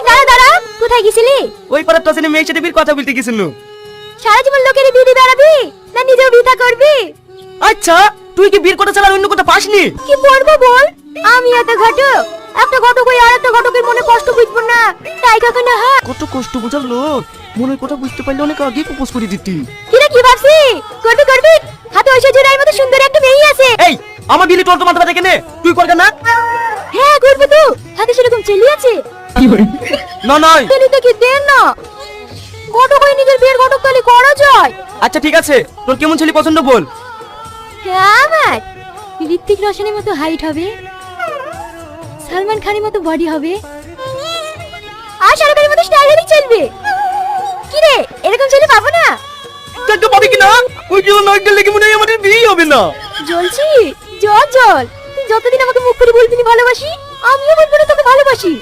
দাঁড়া দাঁড়া, কোথায় গেছিলি? ওই পাড়ার টসেনে মেয়ের সাথে বিয়ের কথা বলতে গেছিল। সারা জীবন লোকের বিয়ে দিয়ে বেড়াবি না নিজেও বিয়ে করবি? আচ্ছা, তুই কি বিয়ের কথা ছাড়া আর অন্য কথা পাসনি? কি বলবো বল, আমি এত ঘটক, একটা ঘটক হয়ে আর একটা ঘটকের মনে কষ্ট বুঝবো না, তাই কখনো হয়? কত কষ্ট বোঝার লোক, মনের কথা বুঝতে পারলে অনেক আগে প্রপোজ করে দিতি। কিরে কি ভাবছি করবি করবি? হাতে ঐশ্বর্যের মতো সুন্দর একটা মেয়ে আছে। এই, আমার বিলি তোর তো মাথা ব্যথা কেনে? তুই করবে না? হ্যাঁ করবো তো, হাতে সেরকম ছেলে আছে। না নয়। ছেলে তো কি দেন না, ঘটক হয়ে নিজের বিয়ের ঘটক তালি করা যায়। আচ্ছা ঠিক আছে, তোর কেমন ছেলে পছন্দ বল। হ্যাঁ, আমার ঋত্বিক রোশনের মতো হাইট হবে, সালমান খানের মতো বডি হবে, আর শাহরুখ খানের মতো স্টাইলিশ চলবে। কি রে, এরকম ছেলে পাবো না? দেখতে পাবি কি না? ওই জন্য নয় গেলে কি মনে হয় আমাদের বিয়ে হবে না। জ্বলছি, জল জল, তুই যতদিন আমাকে মুখ করে বলবি না ভালোবাসি, আমিও বলবো না তোকে ভালোবাসি।